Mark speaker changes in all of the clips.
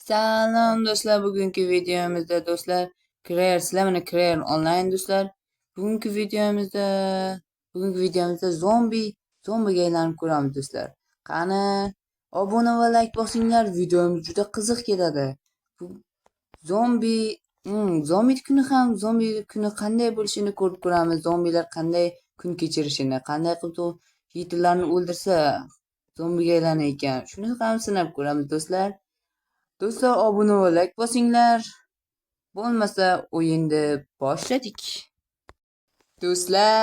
Speaker 1: Salom do'stlar, bugungi videomizda do'stlar sizlar mana Creer online do'stlar. Bugungi videomizda zombiga aylanib ko'ramiz do'stlar. Qani obuna va like bosinglar, videomiz juda qiziq ketadi. Bu zombi zombi kuni qanday bo'lishini ko'rib ko'ramiz. Zombilar qanday kun kechirishini, qanday qilib yigitlarni o'ldirsa zombiga aylanar ekan. Shuni ham sinab ko'ramiz do'stlar. Do'stlar obuna va like bosinglar. Bo'lmasa o'yinni boshladik. Do'stlar,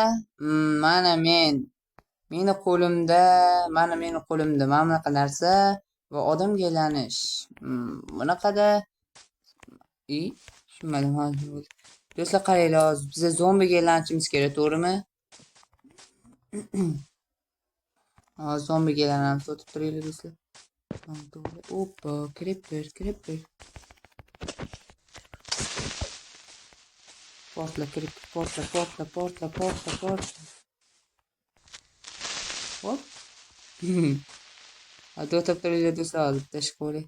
Speaker 1: mana meni qo'limda mana bunaqa narsa va odamga aylanish. Bunaqada tushunmadim hozir. Do'stlar qaranglar, hozir biz zombiga aylanishimiz kerak, to'g'rimi? Hozir zombiga aylanamiz, o'tib turinglar do'stlar. Oppa, creeper. Portla, creeper, portla. Hop. Hadi o'tib turinglar do'stlar, hozir bitta ish qilaylik.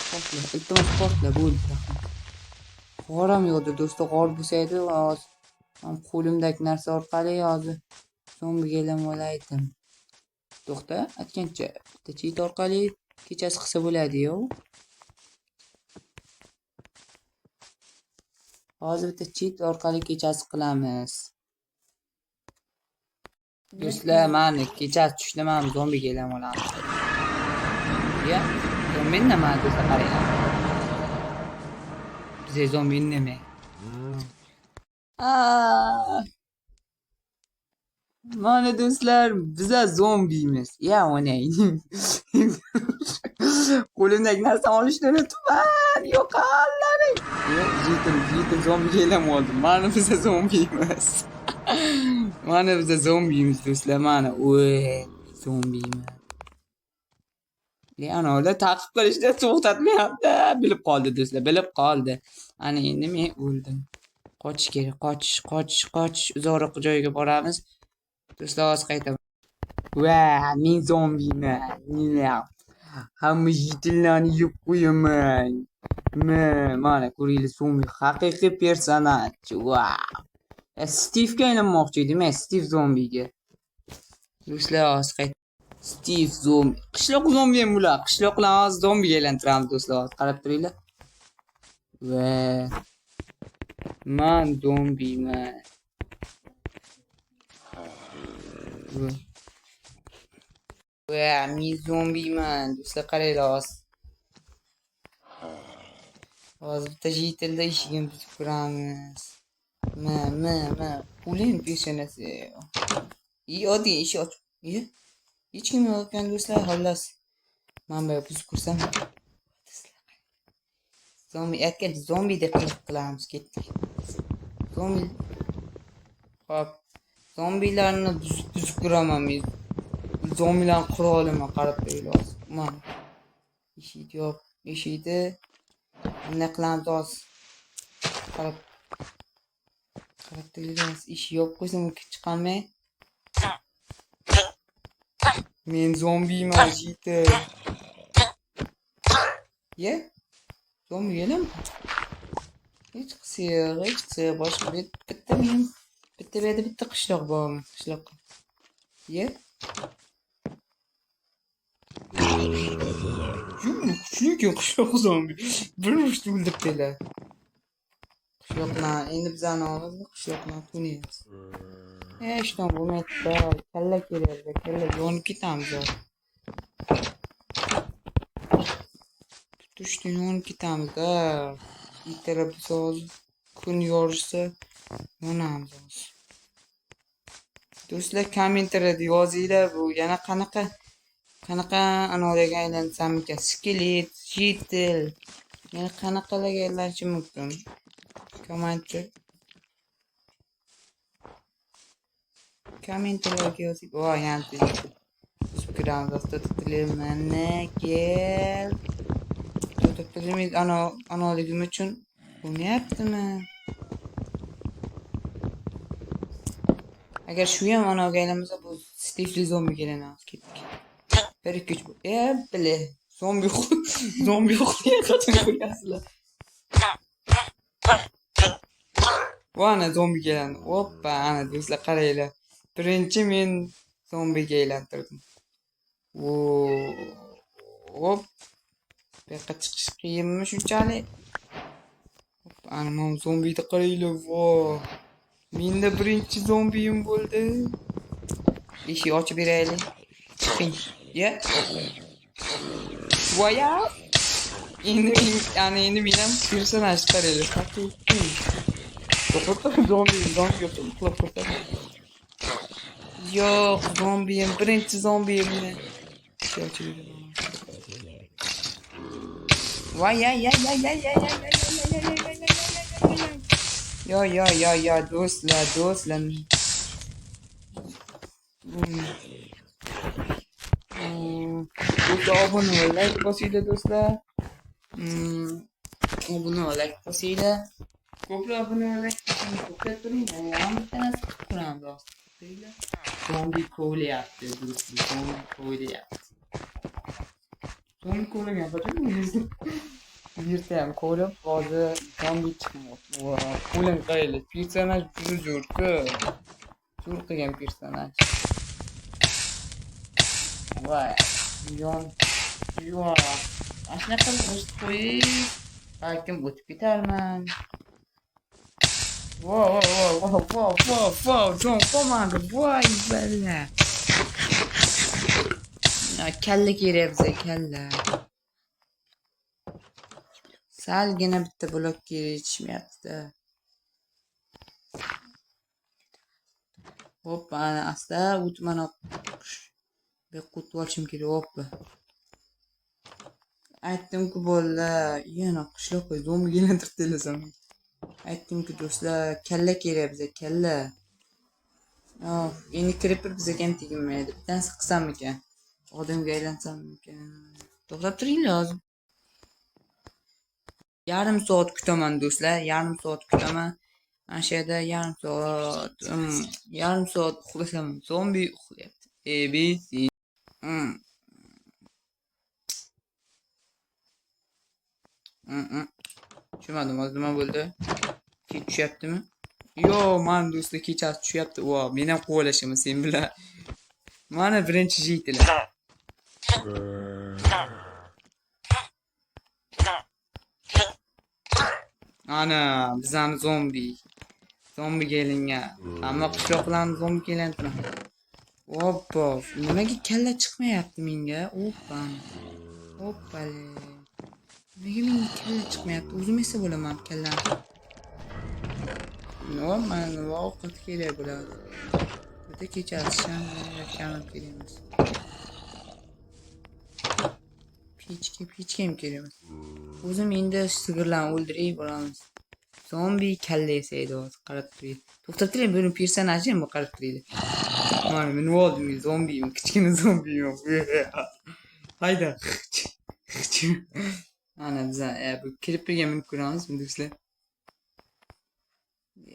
Speaker 1: Portla, iltimos portla, bo'ldi. G'oram yo'qdi do'stlar, g'or bo'lsa edi, hozir qo'limdagi narsa orqali hozir zombiga aylanib olaydim. To'xta, aytgancha bitta cheat orqali kechasi qilsa bo'ladi-yu. Hozir bitta cheat orqali kechasi qilamiz. Do'stlar, mana kechasi tushda men zombiga aylanib olaman. Ya, zombi nima do'stlar, qaranglar. Bize zombi nima? Mana do'stlar, biza zombiymiz. Ya onay. Qo'limdagi narsani olishni unutman. Yo'qollaring. Yetim zombiga aylanib oldim. Mana biza zombiymiz. Mana biza zombiymiz do'stlar, mana. Zombiymiz. Leonlar ta'qib qilishda to'xtatmayapti. Bilib qoldi do'stlar, bilib qoldi. Ana endi men o'ldim. Qochish kerak, qoch. Uzoqroq joyga boramiz. Do'stlar, hozir qaytaman. Men zombiman. Hamma yigitlarni yeb qo'yaman. Mana ko'ringlar, zombi haqiqiy personaj. Stivga aylanmoqchi edim, Stiv zombiga. Do'stlar, hozir qaytaman. Stiv zombi. Qishloq zombi ham bular. Qishloqlarni hozir zombiga aylantiramiz do'stlar. Hozir qarab turinglar. Men zombiman. Men zombiman. Do'stlar, qaranglar hozir. Hozir bitta jitilda eshigini buzib ko'ramiz. Ulen peshonasi. Oddiy eshik ochib. Hech kim yo'q ekan do'stlar, xullas. Men bu buzib ko'rsam. Zombidek qilamiz, ketdik. Hop. Zombilarni buzib ko'raman men. Zombilarni quroliman, qarab turinglar. Mana. Eshikni. Bunday qilamiz hozir. Qarab turinglar, ish yo'q qo'ysam chiqolmay. Men zombiman, jiti. Zombi yelim. Hech qilsa boshqa bitta qishloq bormi? Qishloqqa. Kuchli qishloq zombi. Bir mushti o'ldirdilar. Qishloqlar endi bizani oldimizda qishloqlar tunaymiz. Hech narsa bo'lmaydi. Kalla kelayapti. Kalla yonib ketamiz. Tutishdi yonib ketamiz. Ertalab hozir kun yorishsa yonamiz. Do'stlar, kommentariyada yozinglar, bu yana qanaqa anoriyaga aylansam ekan, skelet, jitil, yana qanaqalarga aylanishim mumkin. Kommentariyga yozing. Yana subscribe mana kel. Tutib anoligim uchun bo'lyaptimi? Agar shu ham anoga aylanmasa, bu Stivli zombiga aylanamiz. Ketdik. Bir kuch. Bile. Zombi zombi uxlaya qachon qo'yasizlar? Va ana zombi keladi. Hoppa, ana do'stlar qaranglar. Birinchi men zombiga aylantirdim. Hop. Bu yoqqa chiqish qiyinmi shunchalik? Ana men zombini qaranglar. Vo. Menda birinchi zombiyim bo'ldi. Eshik ochib beraylik. Chiqing. Ya. Voya. Endi men ham personaj qaranglar. Haqiqiy. To'xta zombi uxlab ko'rsatadi. Yo'q, zombiyim, birinchi zombiyimni. Voy ya do'stlar. Do'stlar, obuna va like bosinglar do'stlar. Obuna va like bosinglar. Ko'proq obuna va like ko'plab turing. Hammasini qilib turamiz do'stlar. Zombi kovlayapti do'stlar. Zombi kovlagan qachon yerda ham kovlab hozir zombi chiqmoqda. Qo'lim qaranglar. Personaj juda zo'r-ku. Zo'r qilgan personaj. Voy. Yo'q. Ashnaqa g'isht qo'yib, balkim o'tib ketarman. Voy, jon qolmadi. Voy balla. Kalla kerak bizga, kalla. Salgina bitta blok yetishmayapti. Hoppa, ana asta o'tman bir qutib olishim kerak. Hoppa. Aytdim-ku bolalar, yana qishloqqa zombi kelantirib aytdim-ku do'stlar, kalla kerak bizga, kalla. Endi creeper bizga ham tegmaydi. Bittansi qilsammikan? Odamga aylansammikan? To'xtab turinglar hozir. Yarim soat kutaman do'stlar, yarim soat kutaman. Ana shu yerda yarim soat uxlasam zombi uxlayapti. ABC. Tushunmadim, hozir nima bo'ldi? Kech tushyaptimi? Yo, men do'stlar kechasi tushyapti. Voy, men ham qo'g'lashaman sen bilan. Mana birinchi jeytilar. Ana, bizani zombi. Zombi kelingan. Hamma qishloqlarni zombi kelantiradi. Hoppa, nimaga kalla chiqmayapti menga? Hoppale. Nimaga menga kalla chiqmayapti? O'zim esa bo'laman kallani. Men vaqt kerak bo'ladi. Bitta kechasi sham yakanib kelamiz. Pechka ham kerak emas. O'zim endi sigirlarni o'ldirib boramiz. Zombi kalla yasaydi hozir, qarab turing. To'xtab turing, buni personajim bu, qarab turinglar. Mana men oldim, zombiyim, kichkina zombiyim. Hayda. Ana biz bu kirpiga minib ko'ramiz do'stlar.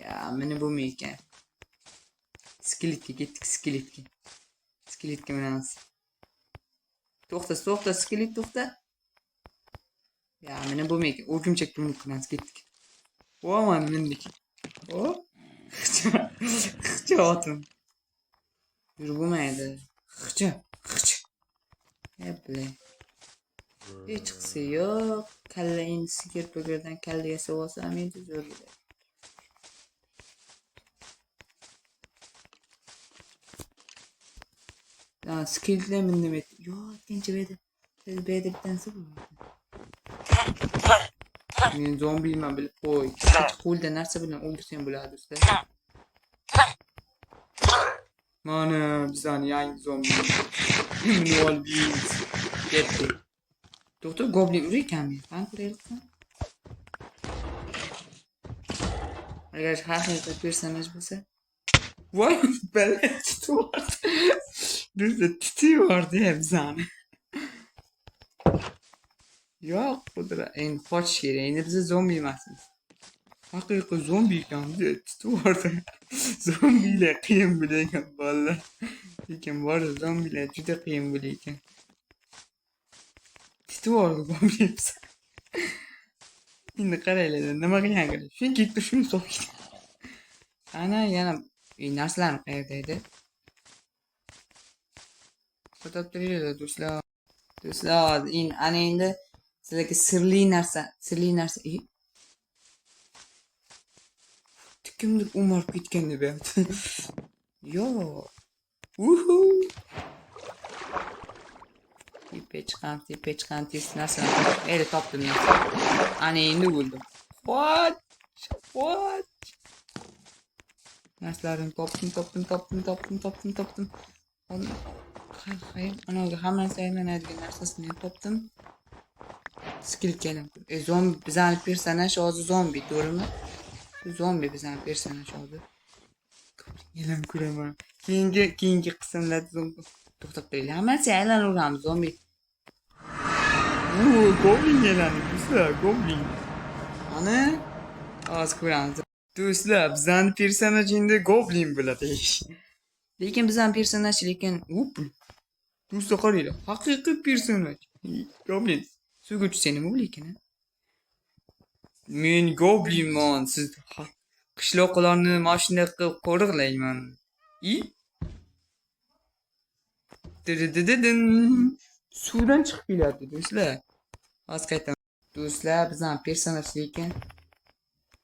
Speaker 1: Ya, meni bo'lmaydi. Skeletga ketdik, skeletga. Skeletga minamiz. To'xta, skelet to'xta. Ya, meni bo'lmaydi. O'rgimchakka minib ko'ramiz, ketdik. Voman mindik. Hop. Xcha otim. Yurib bo'lmaydi. Xcha. Eple. Hech qisi yo'q. Kalla endi sigir burgerdan kalla yasab olsam endi zo'r bo'ladi. Skeletlar mindim etdi. Yo'q, ikkinchi beda. Beda bittansi bo'ladi. Men zombiyman bilib qo'y. Qo'lda narsa bilan o'ldirsam bo'ladi do'stlar. Mana bizani yangi zombi. Molbiz. Ketdi. Doktor Goblin urakanmi? Ben ko'rayapman. Agar haqiqiy personaj bo'lsa. Voy, bala tutyapti. Bizda tutyapti bizani. Yo'q, qudra. Endi qochish kerak. Endi biz zombi emasmiz. Haqiqiy zombi ekan, tutyapti. Zombilar qiyin bo'lagan bolalar. Lekin bor zombilar juda qiyin bo'lagan. Kiti bordi goblin. Endi qaranglar, nima qilgan kerak? Shuni ketdi, shuni sokdi. Ana yana narsalarni qayerda edi? Fotoq turinglar do'stlar. Do'stlar, ana endi sizlarga sirli narsa. Kimdir o'marib ketgan deb aytdi. Yo. Uhu. Tepe chiqqan tez narsani topdim men. Ana endi bo'ldim. What? Narsalarni topdim. Hayır, ana hamma saylanadigan narsasini topdim. Skill kelim. Zombi bizani personaj hozir zombi, to'g'rimi? Zombi bizani personaj hozir. Elan ko'raman. Keyingi qismlarda zombi. To'xtab turinglar. Hammasi aylanaveramiz zombi. Goblin keladi. Do'stlar, goblin. Ana hozir ko'ramiz. Do'stlar, bizani personajingda goblin bo'ladi. Lekin bizani personaj do'stlar qaranglar. Haqiqiy personaj. Goblin. Suvga tushsang nima lekin? Men goblinman. Siz qishloqlarni mashina qilib qo'riqlayman. Suvdan chiqib keladi do'stlar. Hozir qaytaman. Do'stlar, bizning personaj lekin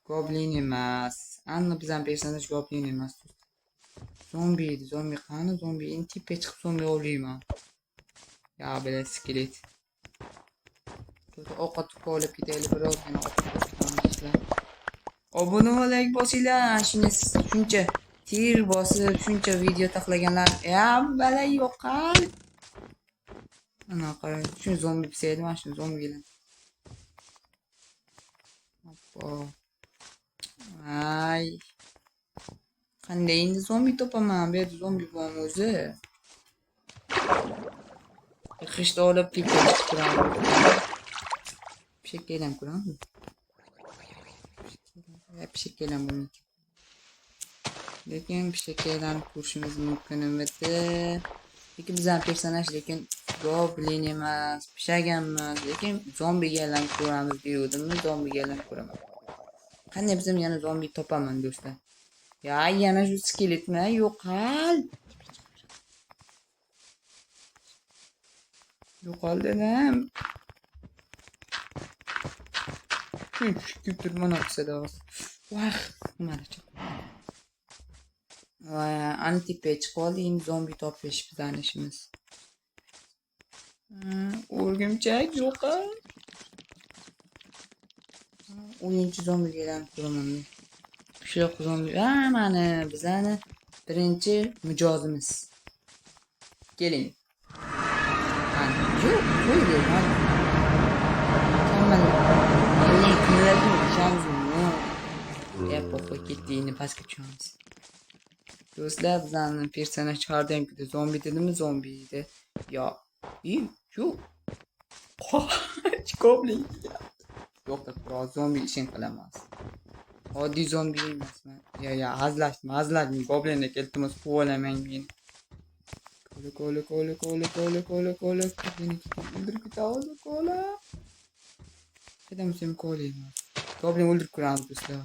Speaker 1: goblin emas. Anna bizning personaj goblin emas. Zombi qani? Zombi endi tepa chiqib zombi ovlayman. Ya bela skelet. Ovqat olib ketaylik birozgina ovqat. Obuna like bosinglar. Shuncha tir bosib, shuncha video taxlaganlar. Ya bala yo'qal. Ana qarang, shu zombi pisaydi, mana shu zombi bilan. Hoppa. Ay. Qanday endi zombi topaman? Bu yerda zombi bormi o'zi? Qishda olib ketib turaman. Bir şey gelen kuran mı? Bir şey gelen bunun. Lekin bir şey gelen kurşumuz mümkün etti. Lekin bizden personaj lekin goblin emas, bir şey gelmez. Lekin zombi gelen kuramız diyordum mu? Zombi gelen kuramız. Hani bizim yana zombi topaman do'stlar. Ya yana şu skelet mi? Yo'qol. Yo'qol dedim. Küptür bana kısa Vah, umarım. Anti-patch calling zombi toplaş bizden işimiz. Örgümcek yok ha. Oyuncu zombi gelen kuramam. Kışlaq zombi. Mana bizani birinchi mijozimiz. Keling. Yo'q, pofay ketdiğini pastga tushamiz. Do'stlar, bizning personaj har doimgidek zombi dedimi, zombi edi. Yo, yo'q. Goblin. Yo'q, biroz zombi ishini qilaman. Oddiy zombi emasman. Ya, hazlashdim. Goblinga iltimos qo'valamang meni. Ko'la. O'ldirib ketadi, ko'la. Qadam sen ko'layman. Goblin o'ldirib ko'ramiz do'stlar.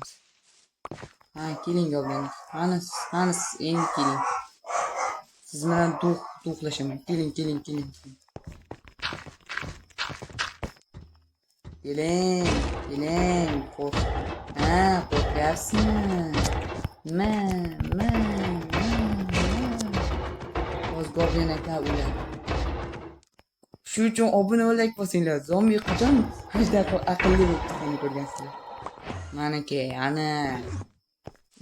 Speaker 1: Ha, keling goblin. Mana endi keling. Siz bilan do'qlashaman. Keling. Keling. Qo'rqyapsizmi? Nima? O'z goblin aka o'ladi. Shu uchun obuna bo'lak bo'lsanglar, zombi qachon hajdaqa aqlli bo'lib chiqqanini ko'rgansizlar. Manaki, ana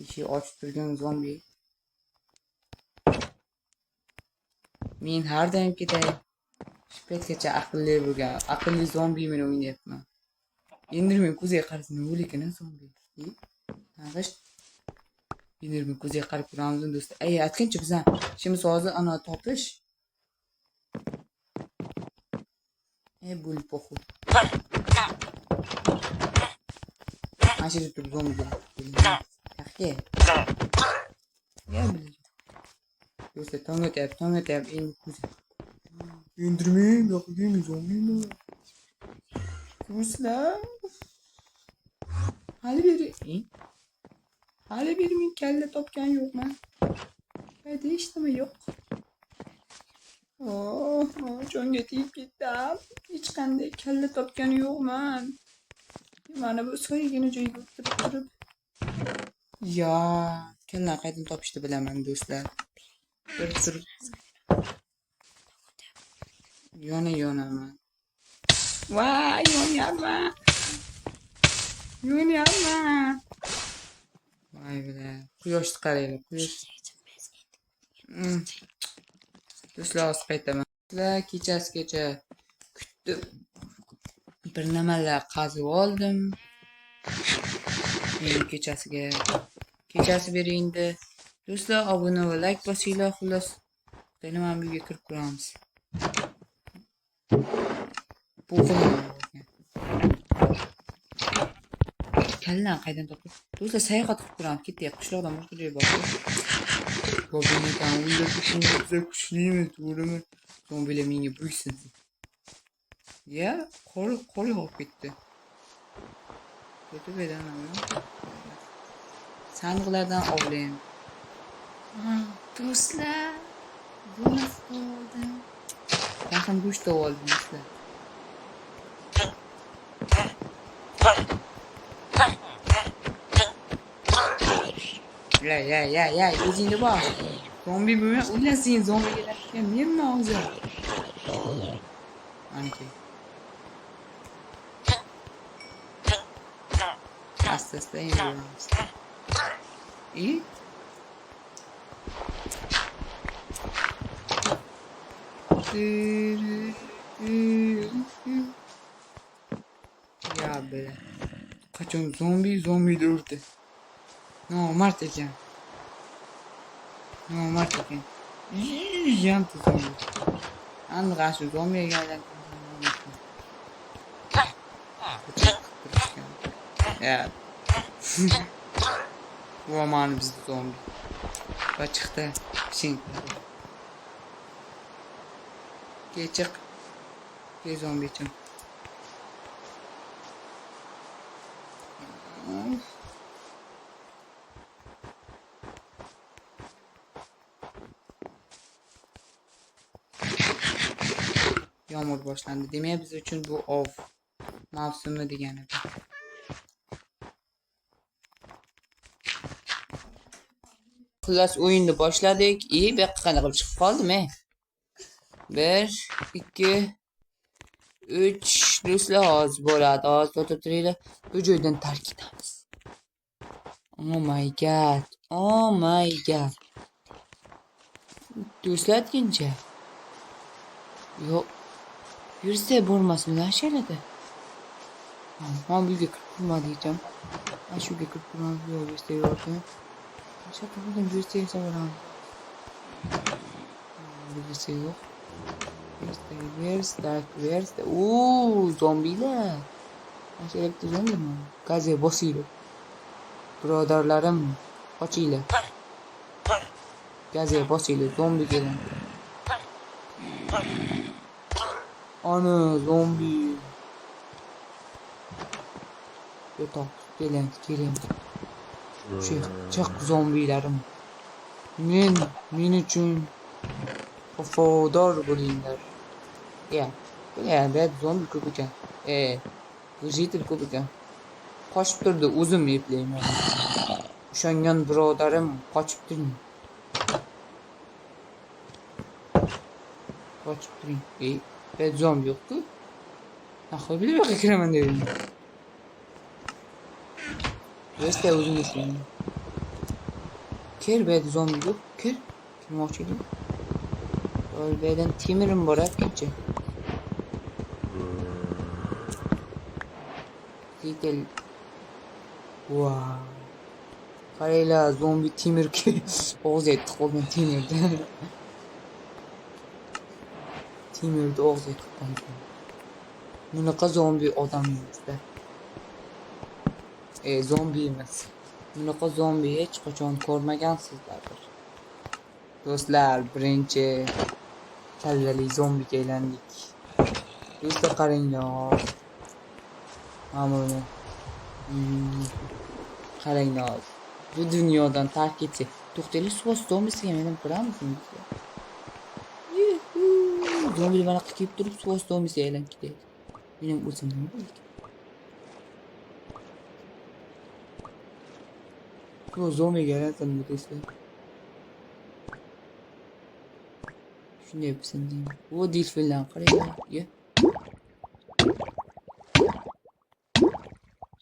Speaker 1: eshik ochib turgan zombi. Men har doimgidek shu paytgacha aqlli zombi meni o'ynayapman. Endi men ko'ziga qarasam nima bo'larkan zombi? G'isht. Endi men ko'ziga qarab turamiz do'stlar. Aytgancha bizdan ishimiz hozir ana topish. Bo'lib poxu. Ashirib turib zombi bo'ladi. Yaxshi. Ya biladi. Do'stlar, tong otyapti. Endi ko'zi. Endirmang, yo'qmi zombimi? Do'stlar, hali biri men kalla topgan yo'qman. Hayda, hech nima yo'q. Jonga tegib ketdim. Hech qanday kalla topgan yo'qman. Mana bu soyigina joyga o'tirib turib. Ya, kalla qaydan topishni bilaman do'stlar. Bir turib yonaman. Voy, yonyapman. Voy bilan. Quyoshni qaranglar, quyosh. Do'stlar, hozir qaytaman. Do'stlar, kechasigacha kutdim. Bir nimalar qazib oldim. Endi kechasi beringdi. Do'stlar, obuna va like bosinglar, xullas. Yana mana bu yerga kirib ko'ramiz. Bu kallan qaydan topib? Do'stlar, sayohat qilib ko'ramiz. Ketdik, qishloqdan boshqa joyga borib. Zombilardan o'ylab kuchlimi, to'g'rimi? Zombilar menga buysin. Ya, qo'l olib ketdi. Ketib edaman. Sandiqlardan ovlayim. Do'stlar, bu nasıl oldu? Ben ham go'sht oldim do'stlar. Ya, o'zingni bor. Zombi bo'lma, ulasing zombiga tartgan menmi o'zi? Anki. Asta indiramiz. İyi. Ya be. Kaçın zombi dövdü. Mart ekan. Yantı zombi. Aniq shu zombiga aylanib. Ya. Bu aman bizde zombi. Va chiqdi. Piching. Chiq. Ke zombichim. Yağmur boshlandi. Demak, biz uchun bu ov mavsumi degani. Xullas o'yinni boshladik. Bu yoqqa qanaqa qilib chiqib qoldim-a? 1 2 3 do'stlar, hozir bo'ladi. Hozir o'tirib turinglar. Bu joydan tark etamiz. Oh my god. Do'stlar, tincha. Yo'q. Yursa bo'lmasmi nashalada? Men bu yerga kirib turmadiydim. Mana shu yerga kirib turamiz. Yo'q, yursa yo'qmi? Shaka bundan yursa bo'laman. Yursa yo'q. Where's the zombilar. Nasha bitta zombimi? Gazga bosinglar. Birodarlarim, qochinglar. Gazga bosinglar, zombi keladi. Ana zombi. Yo'q, keling. Chiq zombilarim. Men uchun vafodor bo'linglar. Ya, zombi ko'p ekan. Bujitil ko'p ekan. Qochib turdi, o'zim eplayman. Ishongan birodarim qochib turing. Ben zombi yo'q-ku. Nahol bir yoqqa kiraman dedim. Resta o'zim eplayman. Ker ben zombi yo'q. Kim ochidi? Beyden temirim bor ketchi. Zitel. Wow. Qaranglar, zombi temir ki og'zi etdi qolgan temirdi. Temirdi og'zi etdi qolgan. Bunaqa zombi odam emasda. Zombi emas. Bunaqa zombi hech qachon ko'rmagansizlar. Do'stlar, birinchi kallali zombiga aylandik. Do'stlar, qaranglar. Mana buni. Qaranglar hozir. Bu dunyodan tark etsak. To'xtanglar, suv zombisiga men ko'ramizmi? Zombi mana qilib turib suv zombisiga aylanib ketadi. Mening o'zim nima bo'ldi? Bu zombiga aylantirib desam. Shunday bo'lsin deyman. O delfinlar qaranglar.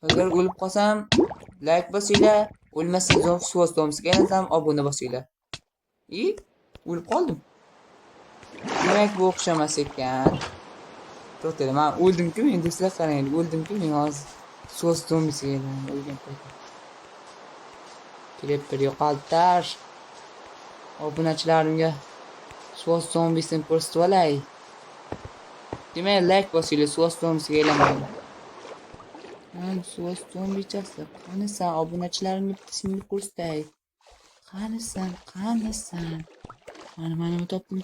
Speaker 1: Agar o'lib qolsam, like bosinglar. O'lmasam suv zombisiga aylansam, obuna bosinglar. O'lib qoldim. Demak bu o'xshamas ekan. To'xtanglar, men o'ldim-ku, men do'stlar qarang, o'ldim-ku, men hozir suv zombisiga o'lgan paytda. Creeper yo'qoltir. Obunachilarimga suv zombisini ko'rsatib olay. Demak, like bosinglar, suv zombisiga aylanmaydi. Suv zombichasi. Qanisan obunachilarimga ismini ko'rsatay. Qanisan? Mana topdim.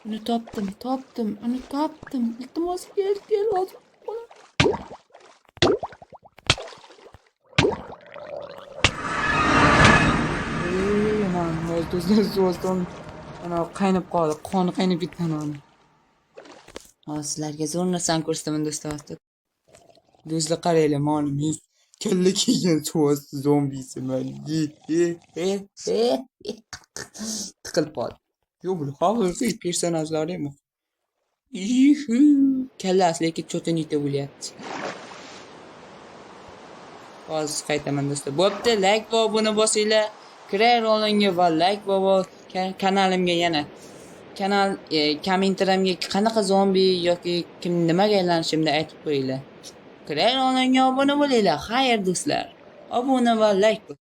Speaker 1: Uni topdim. Iltimos kel hozir. Mana do'stlar suv ana qaynab qoldi. Qoni qaynab ketgan ona. Hozir sizlarga zo'r narsani ko'rsataman do'stlar. Do'stlar qaranglar, mana men kalla kiygan suv zombisiman. Tiqilib qoldi. Yo'q, bu haqiqiy personajlar emas. Kallasi lekin cho'tinita bo'lyapti. Hozir qaytaman do'stlar. Bo'pti, like va obuna bosinglar. Kiray rolimga va like va kanalimga yana kommentariymga qanaqa zombi yoki kim nimaga aylanishimni aytib qo'yinglar. Kiray rolimga obuna bo'linglar. Xayr do'stlar. Obuna va like